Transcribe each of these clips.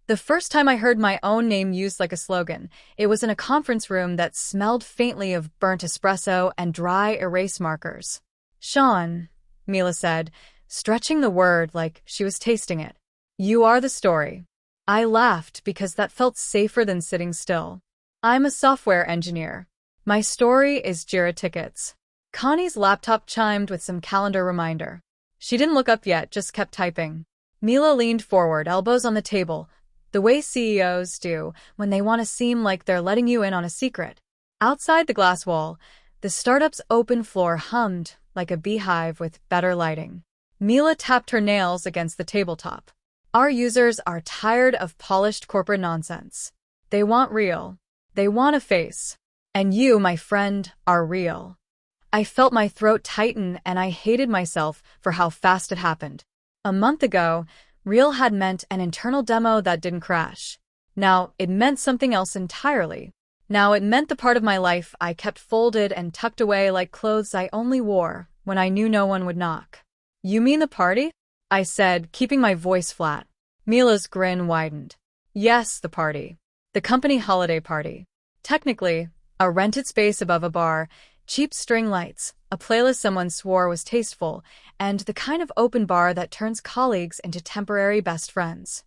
The first time I heard my own name used like a slogan, it was in a conference room that smelled faintly of burnt espresso and dry erase markers. Sean, Mila said, stretching the word like she was tasting it. You are the story. I laughed because that felt safer than sitting still. I'm a software engineer. My story is Jira tickets. Connie's laptop chimed with some calendar reminder. She didn't look up yet, just kept typing. Mila leaned forward, elbows on the table, the way CEOs do when they want to seem like they're letting you in on a secret. Outside the glass wall, the startup's open floor hummed like a beehive with better lighting. Mila tapped her nails against the tabletop. Our users are tired of polished corporate nonsense. They want real. They want a face. And you, my friend, are real. I felt my throat tighten and I hated myself for how fast it happened. A month ago, real had meant an internal demo that didn't crash. Now it meant something else entirely. Now it meant the part of my life I kept folded and tucked away like clothes I only wore when I knew no one would knock. You mean the party? I said, keeping my voice flat. Mila's grin widened. Yes, the party. The company holiday party. Technically, a rented space above a bar, cheap string lights, a playlist someone swore was tasteful, and the kind of open bar that turns colleagues into temporary best friends.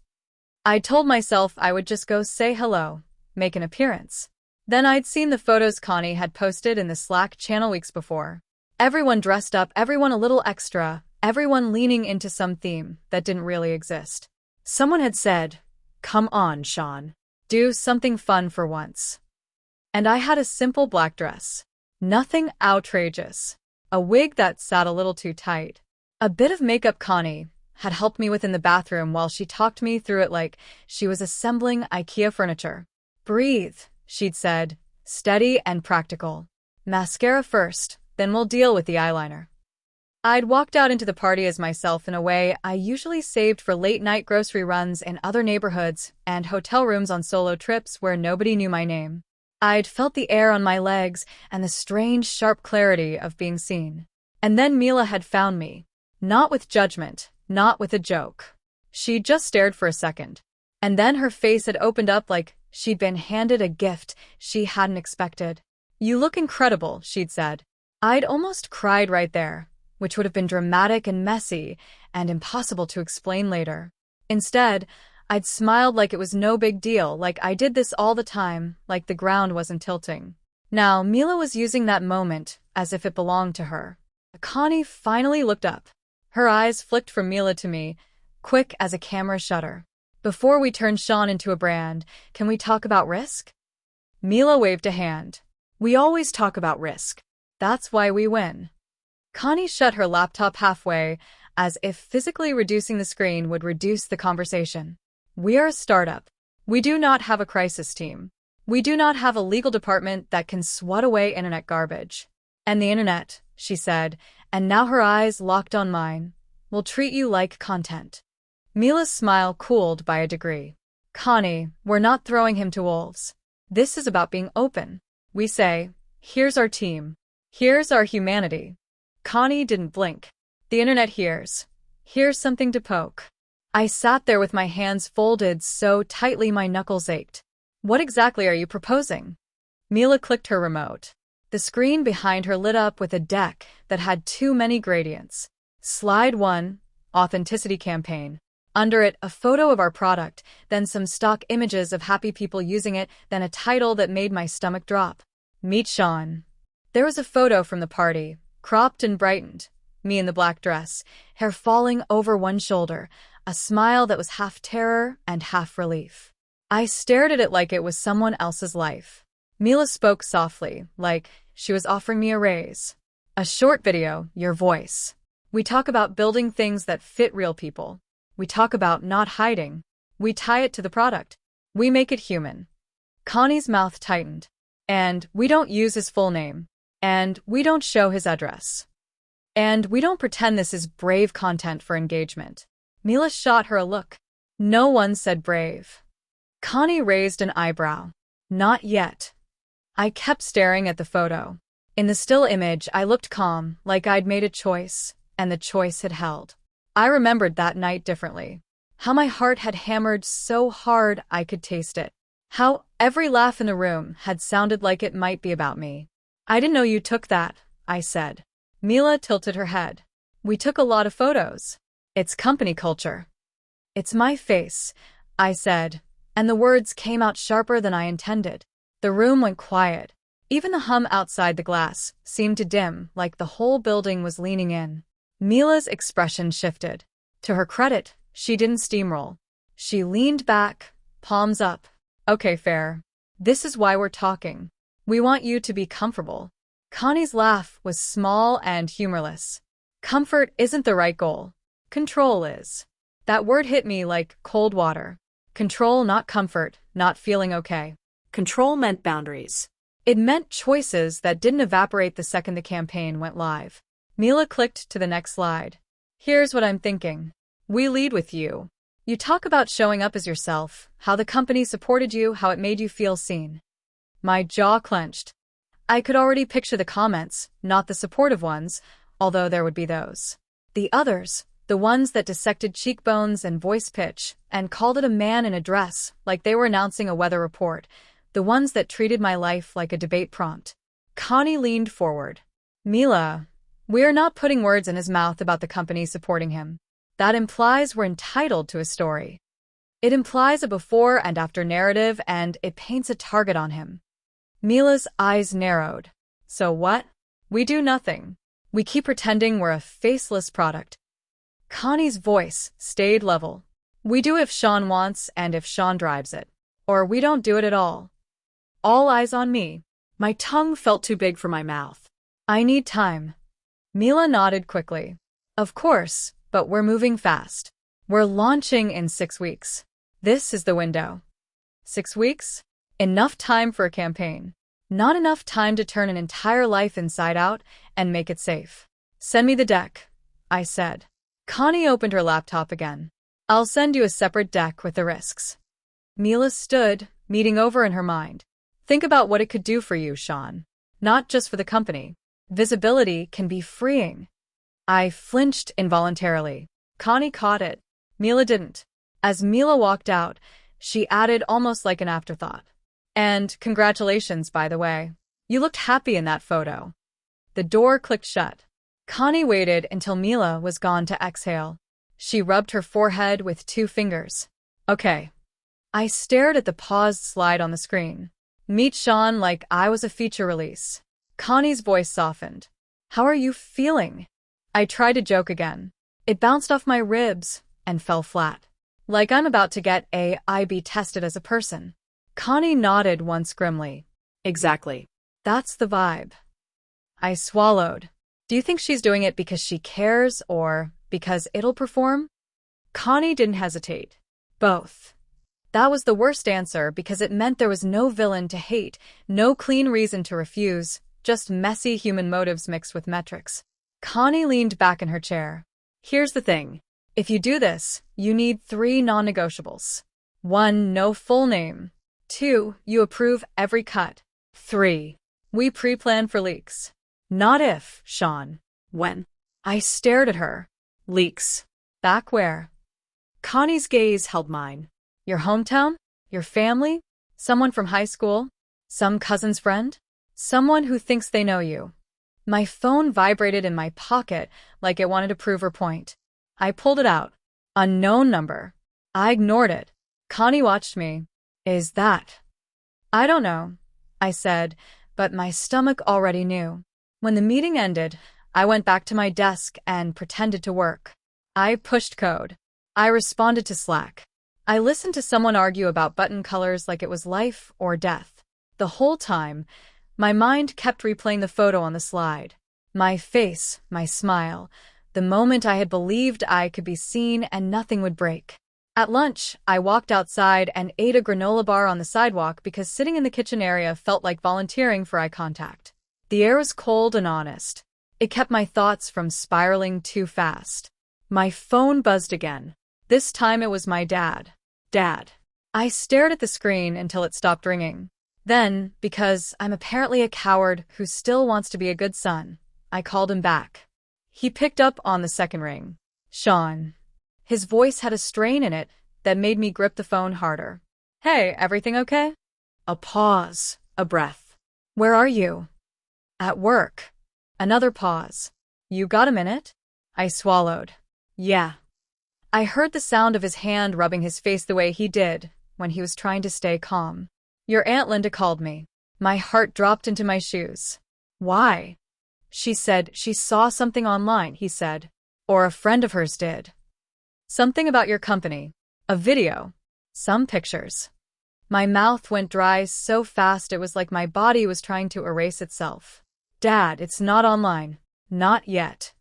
I told myself I would just go say hello, make an appearance. Then I'd seen the photos Connie had posted in the Slack channel weeks before. Everyone dressed up, everyone a little extra, everyone leaning into some theme that didn't really exist. Someone had said, "Come on, Sean. Do something fun for once." And I had a simple black dress. Nothing outrageous. A wig that sat a little too tight. A bit of makeup Connie had helped me with in the bathroom while she talked me through it like she was assembling IKEA furniture. Breathe, she'd said, steady and practical. Mascara first, then we'll deal with the eyeliner. I'd walked out into the party as myself in a way I usually saved for late-night grocery runs in other neighborhoods and hotel rooms on solo trips where nobody knew my name. I'd felt the air on my legs and the strange, sharp clarity of being seen. And then Mila had found me. Not with judgment, not with a joke. She just stared for a second. And then her face had opened up like she'd been handed a gift she hadn't expected. You look incredible, she'd said. I'd almost cried right there, which would have been dramatic and messy and impossible to explain later. Instead, I'd smiled like it was no big deal, like I did this all the time, like the ground wasn't tilting. Now, Mila was using that moment as if it belonged to her. Connie finally looked up. Her eyes flicked from Mila to me, quick as a camera shutter. Before we turn Sean into a brand, can we talk about risk? Mila waved a hand. We always talk about risk. That's why we win. Connie shut her laptop halfway, as if physically reducing the screen would reduce the conversation. We are a startup. We do not have a crisis team. We do not have a legal department that can swat away internet garbage. And the internet, she said, and now her eyes locked on mine, will treat you like content. Mila's smile cooled by a degree. Connie, we're not throwing him to wolves. This is about being open. We say, here's our team. Here's our humanity. Connie didn't blink. The internet hears. Here's something to poke. I sat there with my hands folded so tightly my knuckles ached. What exactly are you proposing? Mila clicked her remote. The screen behind her lit up with a deck that had too many gradients. Slide 1, Authenticity Campaign. Under it, a photo of our product, then some stock images of happy people using it, then a title that made my stomach drop. Meet Sean. There was a photo from the party, cropped and brightened. Me in the black dress, hair falling over one shoulder, a smile that was half terror and half relief. I stared at it like it was someone else's life. Mila spoke softly, like she was offering me a raise. A short video, your voice. We talk about building things that fit real people. We talk about not hiding. We tie it to the product. We make it human. Connie's mouth tightened. And we don't use his full name. And we don't show his address. And we don't pretend this is brave content for engagement. Mila shot her a look. No one said brave. Connie raised an eyebrow. Not yet. I kept staring at the photo. In the still image, I looked calm, like I'd made a choice, and the choice had held. I remembered that night differently. How my heart had hammered so hard I could taste it. How every laugh in the room had sounded like it might be about me. I didn't know you took that, I said. Mila tilted her head. We took a lot of photos. It's company culture. It's my face, I said, and the words came out sharper than I intended. The room went quiet. Even the hum outside the glass seemed to dim, like the whole building was leaning in. Mila's expression shifted. To her credit, she didn't steamroll. She leaned back, palms up. Okay, fair. This is why we're talking. We want you to be comfortable. Connie's laugh was small and humorless. Comfort isn't the right goal. Control is. That word hit me like cold water. Control, not comfort, not feeling okay. Control meant boundaries. It meant choices that didn't evaporate the second the campaign went live. Mila clicked to the next slide. Here's what I'm thinking. We lead with you. You talk about showing up as yourself, how the company supported you, how it made you feel seen. My jaw clenched. I could already picture the comments, not the supportive ones, although there would be those. The others, the ones that dissected cheekbones and voice pitch, and called it a man in a dress, like they were announcing a weather report, the ones that treated my life like a debate prompt. Connie leaned forward. Mila, we are not putting words in his mouth about the company supporting him. That implies we're entitled to a story. It implies a before and after narrative, and it paints a target on him. Mila's eyes narrowed. So what? We do nothing. We keep pretending we're a faceless product. Connie's voice stayed level. We do if Sean wants and if Sean drives it. Or we don't do it at all. All eyes on me. My tongue felt too big for my mouth. I need time. Mila nodded quickly. Of course, but we're moving fast. We're launching in 6 weeks. This is the window. 6 weeks? Enough time for a campaign. Not enough time to turn an entire life inside out and make it safe. Send me the deck, I said. Connie opened her laptop again. I'll send you a separate deck with the risks. Mila stood, meeting over in her mind. Think about what it could do for you, Sean. Not just for the company. Visibility can be freeing. I flinched involuntarily. Connie caught it. Mila didn't. As Mila walked out, she added almost like an afterthought. And congratulations, by the way. You looked happy in that photo. The door clicked shut. Connie waited until Mila was gone to exhale. She rubbed her forehead with 2 fingers. Okay. I stared at the paused slide on the screen. Meet Sean like I was a feature release. Connie's voice softened. How are you feeling? I tried to joke again. It bounced off my ribs and fell flat. Like I'm about to get AIB tested as a person. Connie nodded once grimly. Exactly. That's the vibe. I swallowed. Do you think she's doing it because she cares or because it'll perform? Connie didn't hesitate. Both. That was the worst answer because it meant there was no villain to hate, no clean reason to refuse, just messy human motives mixed with metrics. Connie leaned back in her chair. Here's the thing. If you do this, you need 3 non-negotiables. 1, no full name. 2, you approve every cut. 3, we pre-plan for leaks. Not if, Sean. When? I stared at her. Leaks. Back where? Connie's gaze held mine. Your hometown? Your family? Someone from high school? Some cousin's friend? Someone who thinks they know you. My phone vibrated in my pocket like it wanted to prove her point. I pulled it out. Unknown number. I ignored it. Connie watched me. Is that? I don't know, I said, but my stomach already knew. When the meeting ended, I went back to my desk and pretended to work. I pushed code. I responded to Slack. I listened to someone argue about button colors like it was life or death. The whole time, my mind kept replaying the photo on the slide. My face, my smile, the moment I had believed I could be seen and nothing would break. At lunch, I walked outside and ate a granola bar on the sidewalk because sitting in the kitchen area felt like volunteering for eye contact. The air was cold and honest. It kept my thoughts from spiraling too fast. My phone buzzed again. This time it was my dad. Dad. I stared at the screen until it stopped ringing. Then, because I'm apparently a coward who still wants to be a good son, I called him back. He picked up on the second ring. Sean. His voice had a strain in it that made me grip the phone harder. Hey, everything okay? A pause, a breath. Where are you? At work. Another pause. You got a minute? I swallowed. Yeah. I heard the sound of his hand rubbing his face the way he did when he was trying to stay calm. Your Aunt Linda called me. My heart dropped into my shoes. Why? She said she saw something online, he said. Or a friend of hers did. Something about your company. A video. Some pictures. My mouth went dry so fast it was like my body was trying to erase itself. Dad, it's not online. Not yet.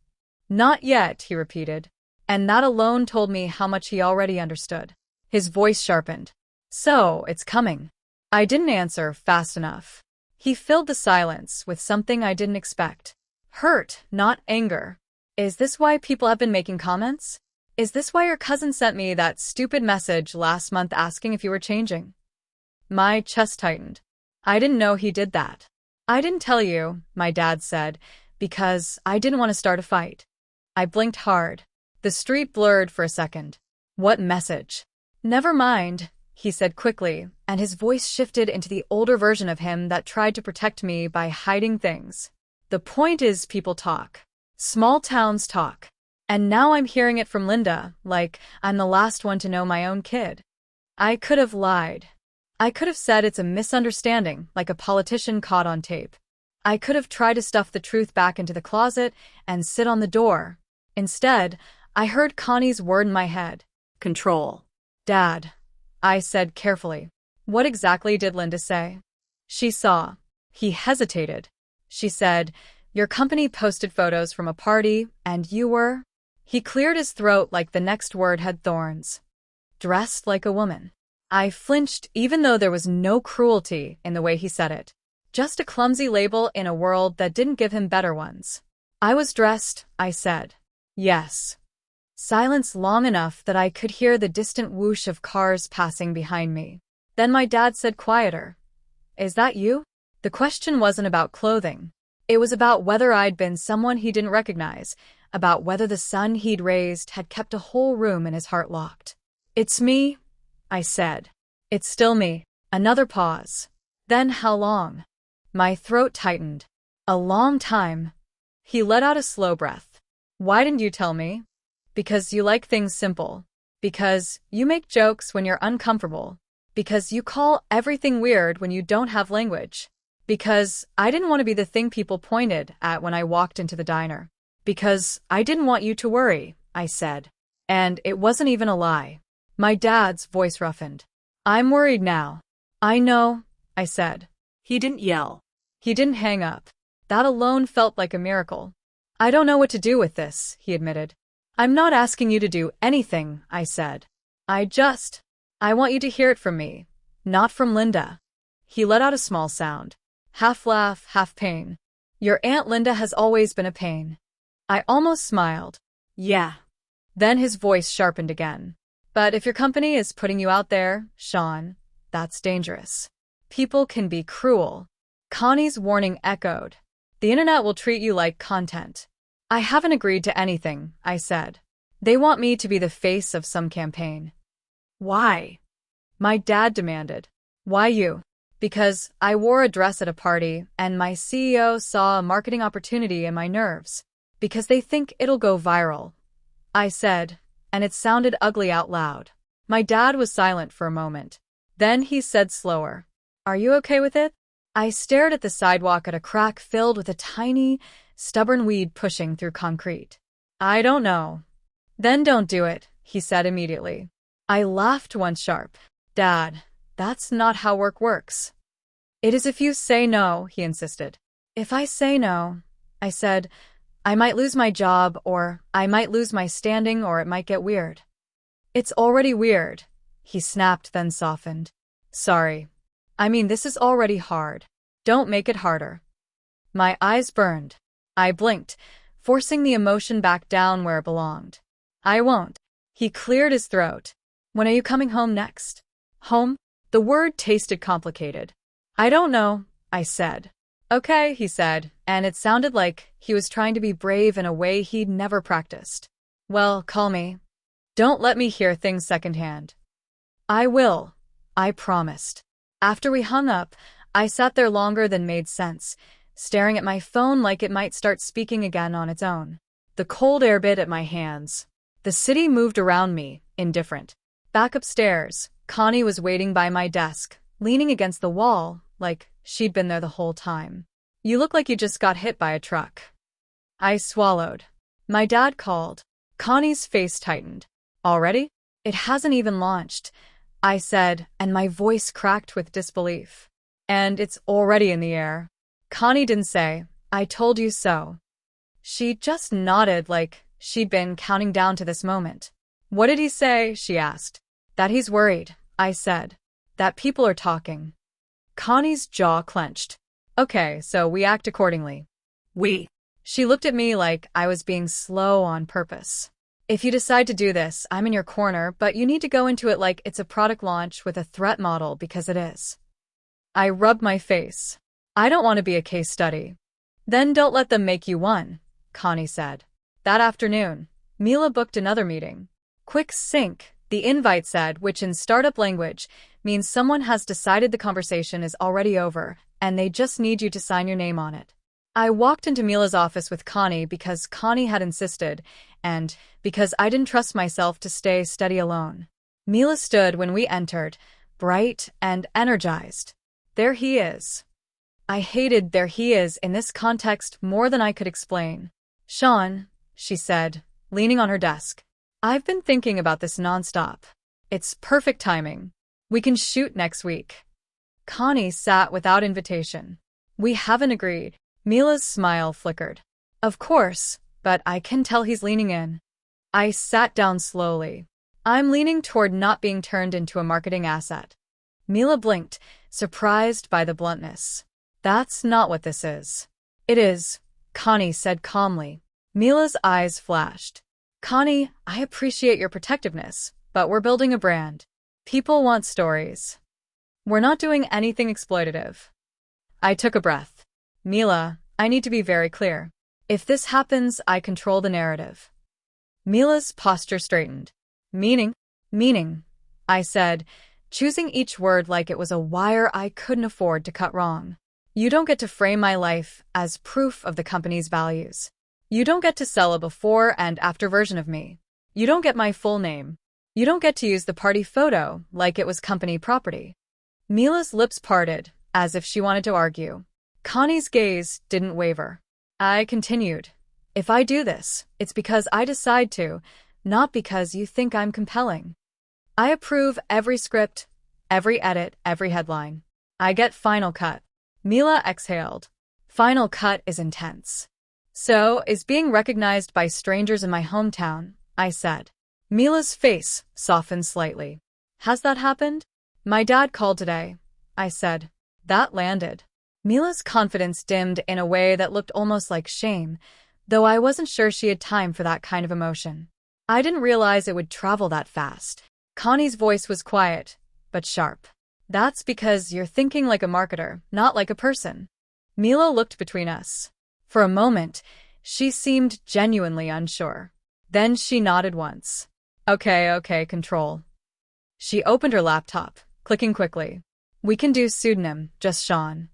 Not yet, he repeated. And that alone told me how much he already understood. His voice sharpened. So, it's coming. I didn't answer fast enough. He filled the silence with something I didn't expect. Hurt, not anger. Is this why people have been making comments? Is this why your cousin sent me that stupid message last month asking if you were changing? My chest tightened. I didn't know he did that. I didn't tell you, my dad said, because I didn't want to start a fight. I blinked hard. The street blurred for a second. What message? Never mind, he said quickly, and his voice shifted into the older version of him that tried to protect me by hiding things. The point is people talk. Small towns talk. And now I'm hearing it from Linda, like I'm the last one to know my own kid. I could have lied. I could have said it's a misunderstanding, like a politician caught on tape. I could have tried to stuff the truth back into the closet and sit on the door. Instead, I heard Connie's word in my head. Control. Dad, I said carefully. What exactly did Linda say? She saw. He hesitated. She said, your company posted photos from a party, and you were… He cleared his throat like the next word had thorns. Dressed like a woman. I flinched even though there was no cruelty in the way he said it. Just a clumsy label in a world that didn't give him better ones. I was dressed, I said. Yes. Silence long enough that I could hear the distant whoosh of cars passing behind me. Then my dad said quieter. Is that you? The question wasn't about clothing. It was about whether I'd been someone he didn't recognize, about whether the son he'd raised had kept a whole room in his heart locked. It's me, I said. It's still me. Another pause. Then how long? My throat tightened. A long time. He let out a slow breath. Why didn't you tell me? Because you like things simple. Because you make jokes when you're uncomfortable. Because you call everything weird when you don't have language. Because I didn't want to be the thing people pointed at when I walked into the diner. Because I didn't want you to worry, I said. And it wasn't even a lie. My dad's voice roughened. I'm worried now. I know, I said. He didn't yell. He didn't hang up. That alone felt like a miracle. I don't know what to do with this, he admitted. I'm not asking you to do anything, I said. I want you to hear it from me, not from Linda. He let out a small sound. Half laugh, half pain. Your Aunt Linda has always been a pain. I almost smiled. Yeah. Then his voice sharpened again. But if your company is putting you out there, Sean, that's dangerous. People can be cruel. Connie's warning echoed. The internet will treat you like content. I haven't agreed to anything, I said. They want me to be the face of some campaign. Why? My dad demanded. Why you? Because I wore a dress at a party and my CEO saw a marketing opportunity in my nerves. Because they think it'll go viral. I said, and it sounded ugly out loud. My dad was silent for a moment. Then he said slower. Are you okay with it? I stared at the sidewalk at a crack filled with a tiny, stubborn weed pushing through concrete. I don't know. Then don't do it, he said immediately. I laughed once sharp. Dad, that's not how work works. It is if you say no, he insisted. If I say no, I said, I might lose my job, or I might lose my standing, or it might get weird. It's already weird, he snapped, then softened. Sorry. I mean, this is already hard. Don't make it harder. My eyes burned. I blinked, forcing the emotion back down where it belonged. I won't. He cleared his throat. When are you coming home next? Home? The word tasted complicated. I don't know, I said. Okay, he said, and it sounded like he was trying to be brave in a way he'd never practiced. Well, call me. Don't let me hear things secondhand. I will, I promised. After we hung up, I sat there longer than made sense, staring at my phone like it might start speaking again on its own. The cold air bit at my hands. The city moved around me, indifferent. Back upstairs, Connie was waiting by my desk, leaning against the wall, like she'd been there the whole time. You look like you just got hit by a truck. I swallowed. My dad called. Connie's face tightened. Already? It hasn't even launched, I said, and my voice cracked with disbelief. And it's already in the air. Connie didn't say, I told you so. She just nodded like she'd been counting down to this moment. What did he say? She asked. That he's worried, I said. That people are talking. Connie's jaw clenched. Okay, so we act accordingly. We. She looked at me like I was being slow on purpose. If you decide to do this, I'm in your corner, but you need to go into it like it's a product launch with a threat model because it is. I rubbed my face. I don't want to be a case study. Then don't let them make you one, Connie said. That afternoon, Mila booked another meeting. Quick sync, the invite said, which in startup language means someone has decided the conversation is already over and they just need you to sign your name on it. I walked into Mila's office with Connie because Connie had insisted, and because I didn't trust myself to stay steady alone. Mila stood when we entered, bright and energized. There he is. I hated "there he is" in this context more than I could explain. Sean, she said, leaning on her desk. I've been thinking about this nonstop. It's perfect timing. We can shoot next week. Connie sat without invitation. We haven't agreed. Mila's smile flickered. Of course, but I can tell he's leaning in. I sat down slowly. I'm leaning toward not being turned into a marketing asset. Mila blinked, surprised by the bluntness. That's not what this is. It is, Connie said calmly. Mila's eyes flashed. Connie, I appreciate your protectiveness, but we're building a brand. People want stories. We're not doing anything exploitative. I took a breath. Mila, I need to be very clear. If this happens, I control the narrative. Mila's posture straightened. Meaning, I said, choosing each word like it was a wire I couldn't afford to cut wrong. You don't get to frame my life as proof of the company's values. You don't get to sell a before and after version of me. You don't get my full name. You don't get to use the party photo like it was company property. Mila's lips parted, as if she wanted to argue. Connie's gaze didn't waver. I continued. If I do this, it's because I decide to, not because you think I'm compelling. I approve every script, every edit, every headline. I get final cut. Mila exhaled. Final cut is intense. So is being recognized by strangers in my hometown, I said. Mila's face softened slightly. Has that happened? My dad called today, I said. That landed. Mila's confidence dimmed in a way that looked almost like shame, though I wasn't sure she had time for that kind of emotion. I didn't realize it would travel that fast. Connie's voice was quiet, but sharp. That's because you're thinking like a marketer, not like a person. Mila looked between us. For a moment, she seemed genuinely unsure. Then she nodded once. Okay, control. She opened her laptop, clicking quickly. We can do pseudonym, just Sean.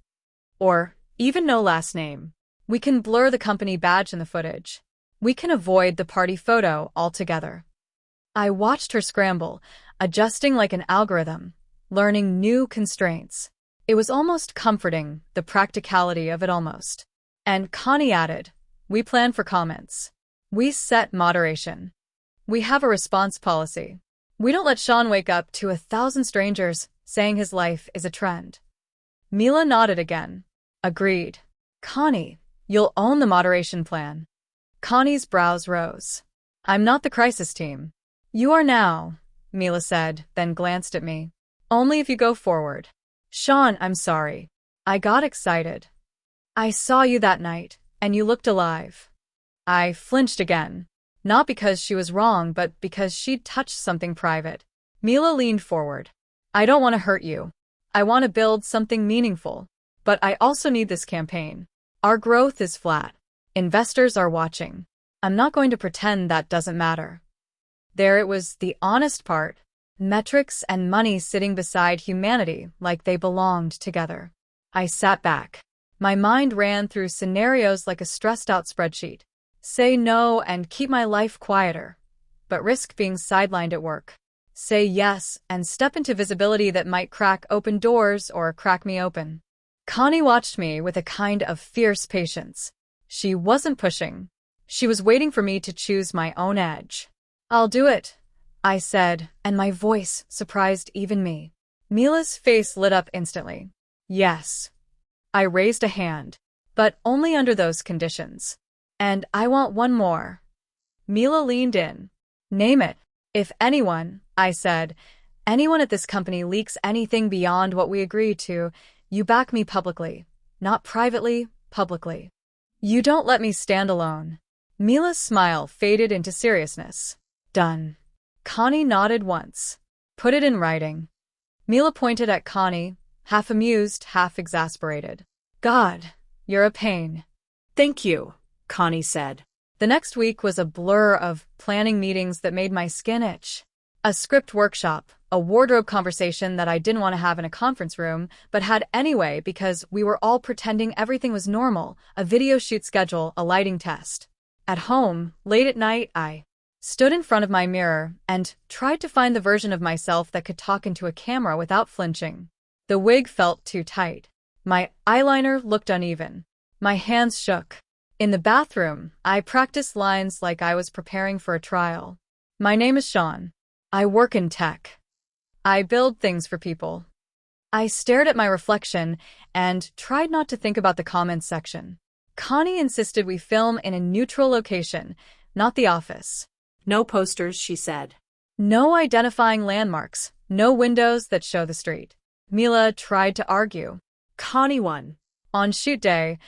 Or, even no last name. We can blur the company badge in the footage. We can avoid the party photo altogether. I watched her scramble, adjusting like an algorithm, learning new constraints. It was almost comforting, the practicality of it almost. And Connie added, we plan for comments. We set moderation. We have a response policy. We don't let Sean wake up to 1,000 strangers saying his life is a trend. Mila nodded again. Agreed. Connie, you'll own the moderation plan. Connie's brows rose. I'm not the crisis team. You are now, Mila said, then glanced at me. Only if you go forward. Sean, I'm sorry. I got excited. I saw you that night, and you looked alive. I flinched again. Not because she was wrong, but because she'd touched something private. Mila leaned forward. I don't want to hurt you. I want to build something meaningful. But I also need this campaign. Our growth is flat. Investors are watching. I'm not going to pretend that doesn't matter. There it was, the honest part. Metrics and money sitting beside humanity like they belonged together. I sat back. My mind ran through scenarios like a stressed-out spreadsheet. Say no and keep my life quieter, but risk being sidelined at work. Say yes and step into visibility that might crack open doors or crack me open. Connie watched me with a kind of fierce patience. She wasn't pushing. She was waiting for me to choose my own edge. "I'll do it," I said, and my voice surprised even me. Mila's face lit up instantly. "Yes." I raised a hand. "But only under those conditions. And I want one more." Mila leaned in. "Name it." "If anyone," I said, "anyone at this company leaks anything beyond what we agreed to, you back me publicly. Not privately, publicly. You don't let me stand alone." Mila's smile faded into seriousness. "Done." Connie nodded once. "Put it in writing." Mila pointed at Connie, half amused, half exasperated. "God, you're a pain." "Thank you," Connie said. The next week was a blur of planning meetings that made my skin itch. A script workshop, a wardrobe conversation that I didn't want to have in a conference room, but had anyway because we were all pretending everything was normal, a video shoot schedule, a lighting test. At home, late at night, I stood in front of my mirror and tried to find the version of myself that could talk into a camera without flinching. The wig felt too tight. My eyeliner looked uneven. My hands shook. In the bathroom, I practiced lines like I was preparing for a trial. "My name is Sean. I work in tech. I build things for people." I stared at my reflection and tried not to think about the comments section. Connie insisted we film in a neutral location, not the office. "No posters," she said. "No identifying landmarks, no windows that show the street." Mila tried to argue. Connie won. On shoot day,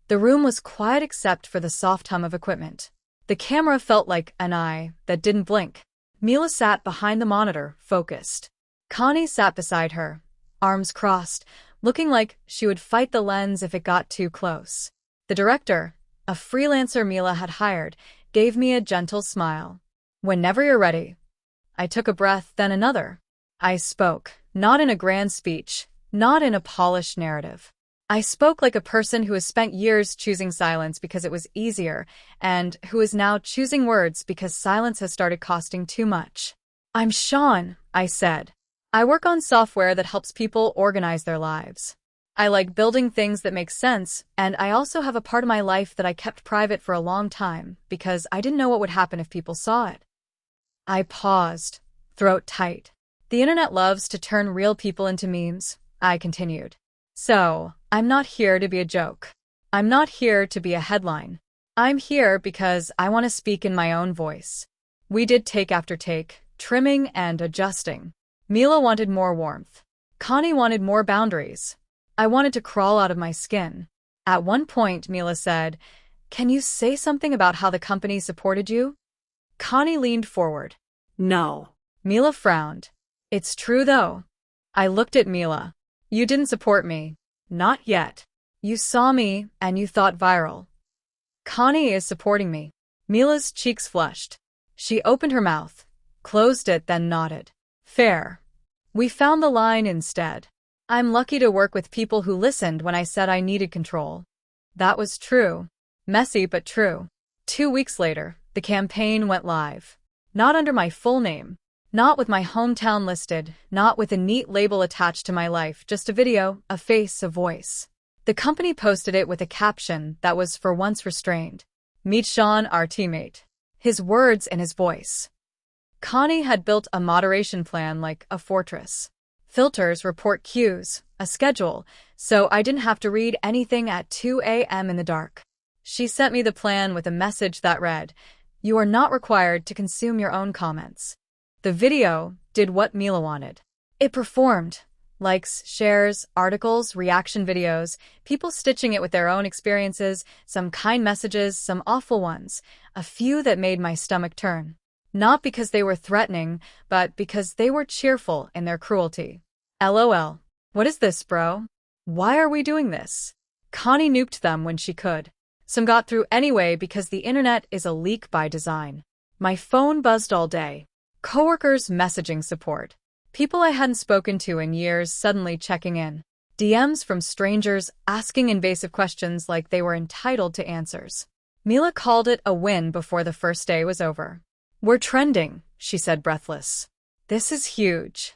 the room was quiet except for the soft hum of equipment. The camera felt like an eye that didn't blink. Mila sat behind the monitor, focused. Connie sat beside her, arms crossed, looking like she would fight the lens if it got too close. The director, a freelancer Mila had hired, gave me a gentle smile. "Whenever you're ready." I took a breath, then another. I spoke, not in a grand speech, not in a polished narrative. I spoke like a person who has spent years choosing silence because it was easier, and who is now choosing words because silence has started costing too much. "I'm Sean," I said. "I work on software that helps people organize their lives. I like building things that make sense, and I also have a part of my life that I kept private for a long time because I didn't know what would happen if people saw it." I paused, throat tight. "The internet loves to turn real people into memes," I continued. "So, I'm not here to be a joke. I'm not here to be a headline. I'm here because I want to speak in my own voice." We did take after take, trimming and adjusting. Mila wanted more warmth. Connie wanted more boundaries. I wanted to crawl out of my skin. At one point, Mila said, "Can you say something about how the company supported you?" Connie leaned forward. "No." Mila frowned. "It's true, though." I looked at Mila. "You didn't support me." "Not yet." "You saw me, and you thought viral." "Connie is supporting me." Mila's cheeks flushed. She opened her mouth, closed it, then nodded. "Fair. We found the line instead. I'm lucky to work with people who listened when I said I needed control." That was true. Messy, but true. 2 weeks later, the campaign went live. Not under my full name. Not with my hometown listed, not with a neat label attached to my life, just a video, a face, a voice. The company posted it with a caption that was for once restrained. "Meet Sean, our teammate." His words and his voice. Connie had built a moderation plan like a fortress. Filters, report cues, a schedule, so I didn't have to read anything at 2 a.m. in the dark. She sent me the plan with a message that read, "You are not required to consume your own comments." The video did what Mila wanted. It performed. Likes, shares, articles, reaction videos, people stitching it with their own experiences, some kind messages, some awful ones, a few that made my stomach turn. Not because they were threatening, but because they were cheerful in their cruelty. LOL. What is this, bro? Why are we doing this? Connie nuked them when she could. Some got through anyway because the internet is a leak by design. My phone buzzed all day. Coworkers messaging support. People I hadn't spoken to in years suddenly checking in. DMs from strangers asking invasive questions like they were entitled to answers. Mila called it a win before the first day was over. "We're trending," she said, breathless. "This is huge."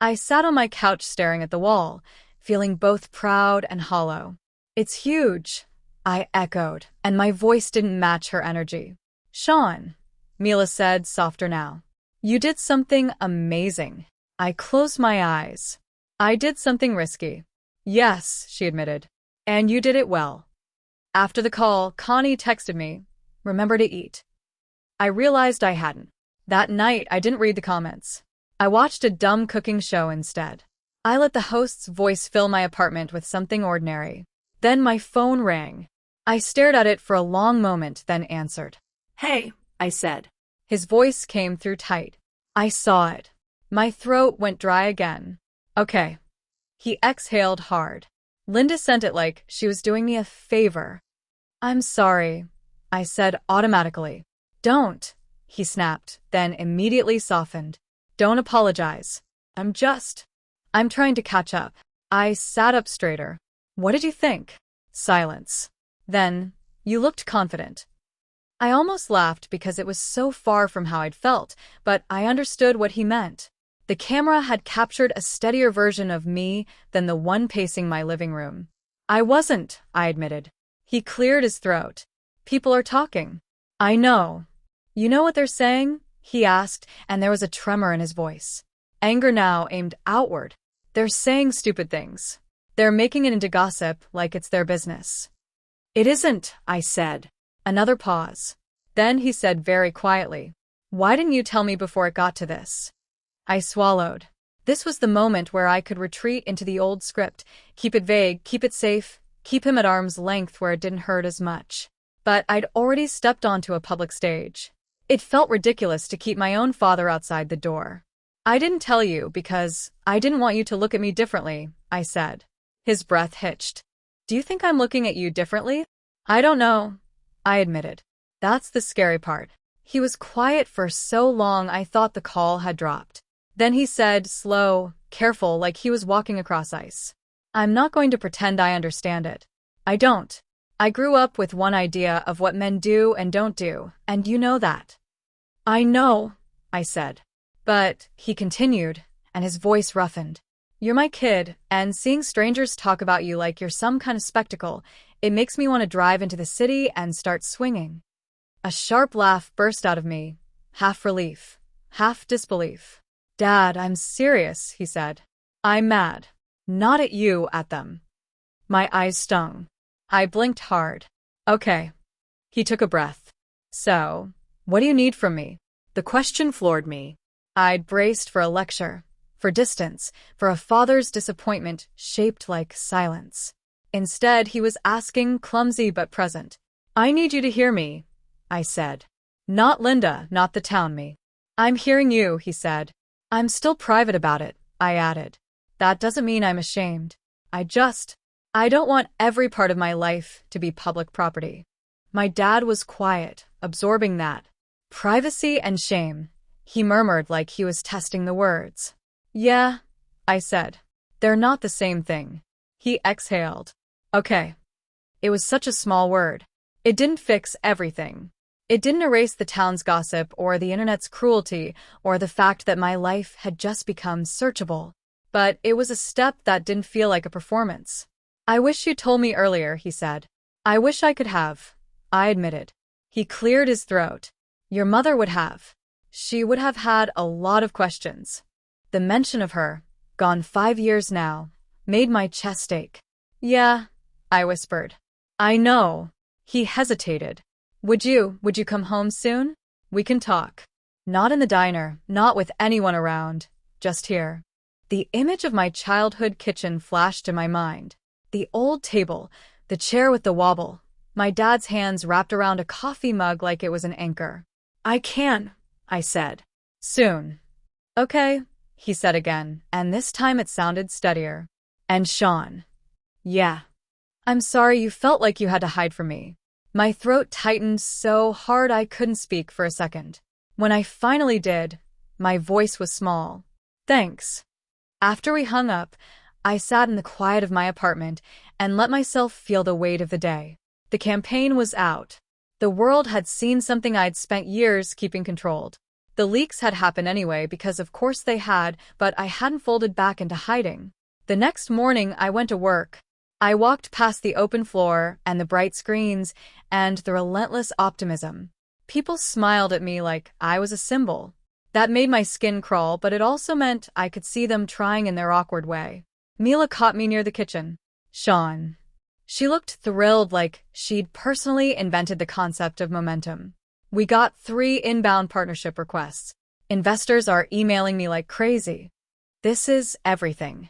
I sat on my couch staring at the wall, feeling both proud and hollow. "It's huge," I echoed, and my voice didn't match her energy. "Sean," Mila said, softer now. "You did something amazing." I closed my eyes. "I did something risky." "Yes," she admitted. "And you did it well." After the call, Connie texted me, "Remember to eat." I realized I hadn't. That night, I didn't read the comments. I watched a dumb cooking show instead. I let the host's voice fill my apartment with something ordinary. Then my phone rang. I stared at it for a long moment, then answered. "Hey," I said. His voice came through tight. I saw it. My throat went dry again. "Okay." He exhaled hard. "Linda sent it like she was doing me a favor." "I'm sorry," I said automatically. "Don't," he snapped, then immediately softened. "Don't apologize. I'm trying to catch up." I sat up straighter. "What did you think?" Silence. Then, "You looked confident." I almost laughed because it was so far from how I'd felt, but I understood what he meant. The camera had captured a steadier version of me than the one pacing my living room. "I wasn't," I admitted. He cleared his throat. "People are talking." "I know." "You know what they're saying?" he asked, and there was a tremor in his voice. Anger now aimed outward. "They're saying stupid things. They're making it into gossip like it's their business." "It isn't," I said. Another pause. Then he said very quietly, "Why didn't you tell me before it got to this?" I swallowed. This was the moment where I could retreat into the old script, keep it vague, keep it safe, keep him at arm's length where it didn't hurt as much. But I'd already stepped onto a public stage. It felt ridiculous to keep my own father outside the door. "I didn't tell you because I didn't want you to look at me differently," I said. His breath hitched. "Do you think I'm looking at you differently?" "I don't know," I admitted. That's the scary part. He was quiet for so long I thought the call had dropped. Then he said, slow, careful, like he was walking across ice. "I'm not going to pretend I understand it. I don't. I grew up with one idea of what men do and don't do, and you know that." "I know," I said. "But," he continued, and his voice roughened, "you're my kid, and seeing strangers talk about you like you're some kind of spectacle, it makes me want to drive into the city and start swinging." A sharp laugh burst out of me, half relief, half disbelief. "Dad, I'm serious," he said. "I'm mad. Not at you, at them." My eyes stung. I blinked hard. "Okay." He took a breath. "So, what do you need from me?" The question floored me. I'd braced for a lecture, for distance, for a father's disappointment shaped like silence. Instead, he was asking, clumsy but present. "I need you to hear me," I said. "Not Linda, not the town me." "I'm hearing you," he said. "I'm still private about it," I added. "That doesn't mean I'm ashamed. I don't want every part of my life to be public property." My dad was quiet, absorbing that. "Privacy and shame," he murmured like he was testing the words. "Yeah," I said. "They're not the same thing." He exhaled. "Okay." It was such a small word. It didn't fix everything. It didn't erase the town's gossip or the internet's cruelty or the fact that my life had just become searchable. But it was a step that didn't feel like a performance. "I wish you told me earlier," he said. "I wish I could have," I admitted. He cleared his throat. "Your mother would have. She would have had a lot of questions." The mention of her, gone 5 years now, made my chest ache. "Yeah," I whispered. "I know." He hesitated. Would you come home soon? We can talk." "Not in the diner, not with anyone around, just here." The image of my childhood kitchen flashed in my mind. The old table, the chair with the wobble, my dad's hands wrapped around a coffee mug like it was an anchor. "I can," I said. "Soon." "Okay," he said again, and this time it sounded steadier. "And Sean." "Yeah." "I'm sorry you felt like you had to hide from me." My throat tightened so hard I couldn't speak for a second. When I finally did, My voice was small. Thanks. After we hung up, I sat in the quiet of my apartment and let myself feel the weight of the day. The campaign was out. The world had seen something I'd spent years keeping controlled. The leaks had happened anyway because of course they had, but I hadn't folded back into hiding. The next morning I went to work. I walked past the open floor and the bright screens and the relentless optimism. People smiled at me like I was a symbol. That made my skin crawl, but it also meant I could see them trying in their awkward way. Mila caught me near the kitchen. Sean. She looked thrilled, like she'd personally invented the concept of momentum. We got 3 inbound partnership requests. Investors are emailing me like crazy. This is everything.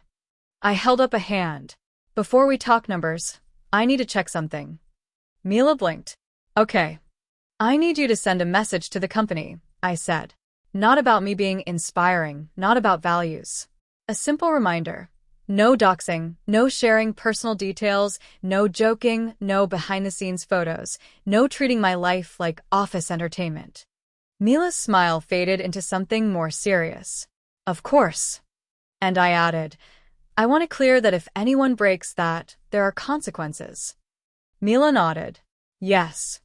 I held up a hand. Before we talk numbers, I need to check something. Mila blinked. Okay. I need you to send a message to the company, I said. Not about me being inspiring, not about values. A simple reminder. No doxing, no sharing personal details, no joking, no behind-the-scenes photos, no treating my life like office entertainment. Mila's smile faded into something more serious. Of course. And I added, I want to clear that if anyone breaks that, there are consequences. Mila nodded. Yes.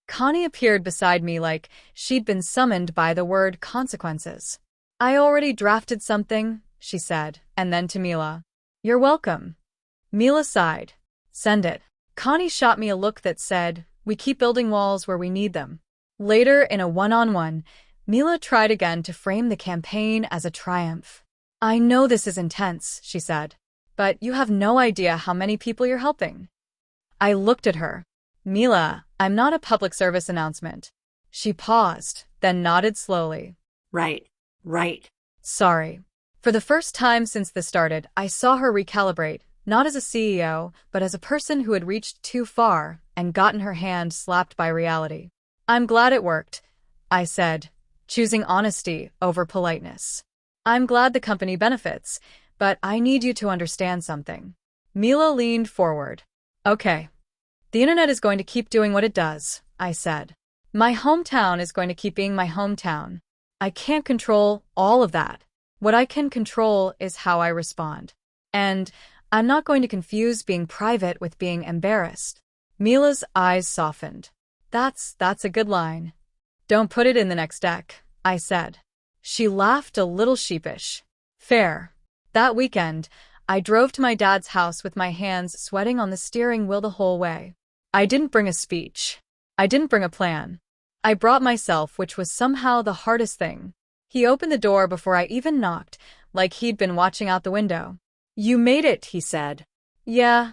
Connie appeared beside me like she'd been summoned by the word consequences. I already drafted something, she said, and then to Mila. You're welcome. Mila sighed. Send it. Connie shot me a look that said, we keep building walls where we need them. Later, in a one-on-one, Mila tried again to frame the campaign as a triumph. I know this is intense, she said, but you have no idea how many people you're helping. I looked at her. Mila, I'm not a public service announcement. She paused, then nodded slowly. Right. Sorry. For the first time since this started, I saw her recalibrate, not as a CEO, but as a person who had reached too far and gotten her hand slapped by reality. I'm glad it worked, I said, choosing honesty over politeness. I'm glad the company benefits, but I need you to understand something. Mila leaned forward. Okay. The internet is going to keep doing what it does, I said. My hometown is going to keep being my hometown. I can't control all of that. What I can control is how I respond. And I'm not going to confuse being private with being embarrassed. Mila's eyes softened. That's a good line. Don't put it in the next deck, I said. She laughed a little sheepish. Fair. That weekend, I drove to my dad's house with my hands sweating on the steering wheel the whole way. I didn't bring a speech. I didn't bring a plan. I brought myself, which was somehow the hardest thing. He opened the door before I even knocked, like he'd been watching out the window. You made it, he said. Yeah,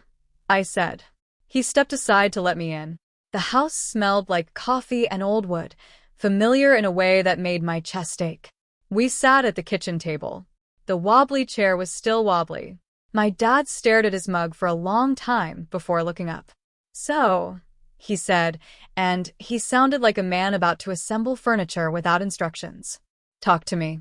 I said. He stepped aside to let me in. The house smelled like coffee and old wood, familiar in a way that made my chest ache. We sat at the kitchen table. The wobbly chair was still wobbly. My dad stared at his mug for a long time before looking up. So, he said, and he sounded like a man about to assemble furniture without instructions. Talk to me.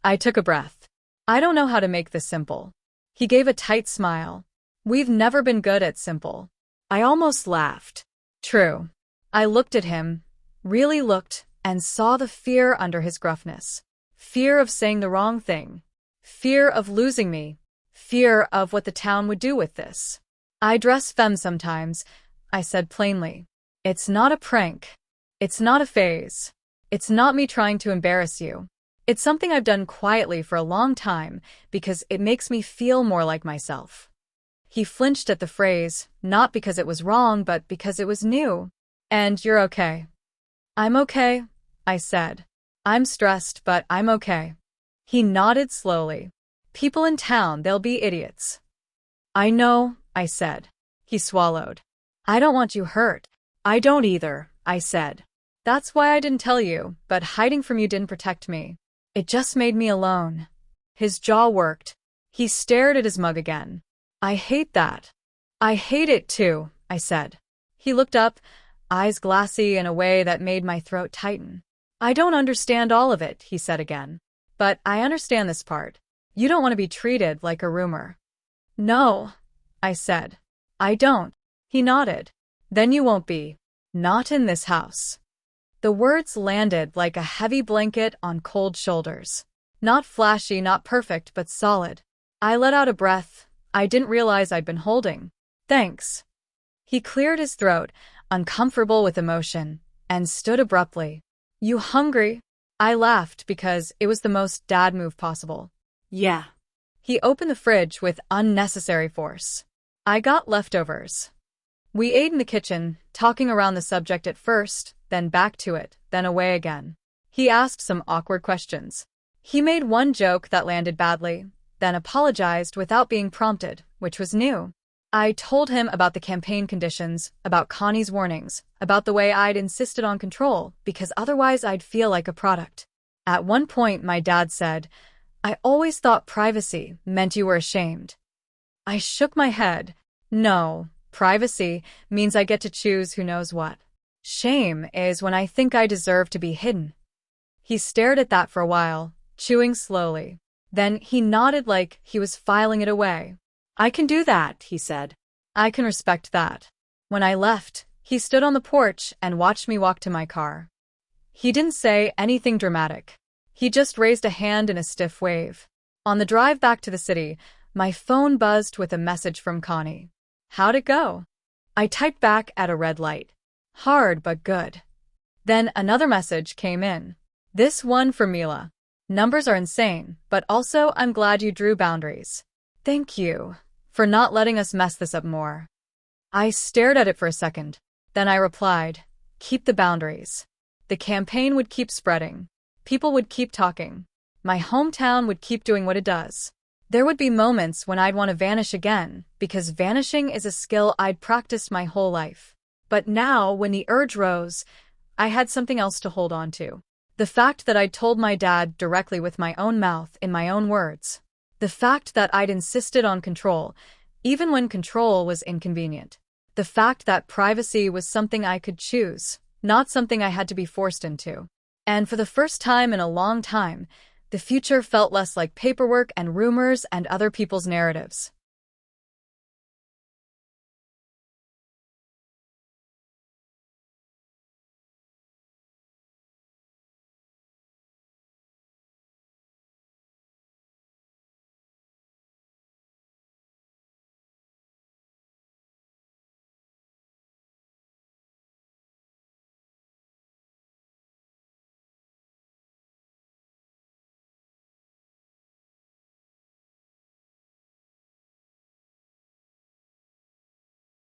I took a breath. I don't know how to make this simple. He gave a tight smile. We've never been good at simple. I almost laughed. True. I looked at him, really looked, and saw the fear under his gruffness. Fear of saying the wrong thing. Fear of losing me. Fear of what the town would do with this. I dress femme sometimes, I said plainly. It's not a prank. It's not a phase. It's not me trying to embarrass you. It's something I've done quietly for a long time because it makes me feel more like myself. He flinched at the phrase, not because it was wrong, but because it was new. And you're okay. I'm okay, I said. I'm stressed, but I'm okay. He nodded slowly. People in town, they'll be idiots. I know, I said. He swallowed. I don't want you hurt. I don't either, I said. That's why I didn't tell you, but hiding from you didn't protect me. It just made me alone. His jaw worked. He stared at his mug again. I hate that. I hate it too, I said. He looked up, eyes glassy in a way that made my throat tighten. I don't understand all of it, he said again. But I understand this part. You don't want to be treated like a rumor. No, I said. I don't. He nodded. Then you won't be. Not in this house. The words landed like a heavy blanket on cold shoulders. Not flashy, not perfect, but solid. I let out a breath I didn't realize I'd been holding. Thanks. He cleared his throat, uncomfortable with emotion, and stood abruptly. You hungry? I laughed because it was the most dad move possible. Yeah. He opened the fridge with unnecessary force. I got leftovers. We ate in the kitchen, talking around the subject at first, then back to it, then away again. He asked some awkward questions. He made one joke that landed badly, then apologized without being prompted, which was new. I told him about the campaign conditions, about Connie's warnings, about the way I'd insisted on control, because otherwise I'd feel like a product. At one point, my dad said, I always thought privacy meant you were ashamed. I shook my head. No, privacy means I get to choose who knows what. Shame is when I think I deserve to be hidden. He stared at that for a while, chewing slowly. Then he nodded like he was filing it away. I can do that, he said. I can respect that. When I left, he stood on the porch and watched me walk to my car. He didn't say anything dramatic. He just raised a hand in a stiff wave. On the drive back to the city, my phone buzzed with a message from Connie. How'd it go? I typed back at a red light. Hard but good. Then another message came in. This one for Mila. Numbers are insane, but also I'm glad you drew boundaries. Thank you for not letting us mess this up more. I stared at it for a second. Then I replied, keep the boundaries. The campaign would keep spreading. People would keep talking. My hometown would keep doing what it does. There would be moments when I'd want to vanish again, because vanishing is a skill I'd practiced my whole life. But now, when the urge rose, I had something else to hold on to. The fact that I'd told my dad directly with my own mouth in my own words. The fact that I'd insisted on control, even when control was inconvenient. The fact that privacy was something I could choose, not something I had to be forced into. And for the first time in a long time, the future felt less like paperwork and rumors and other people's narratives.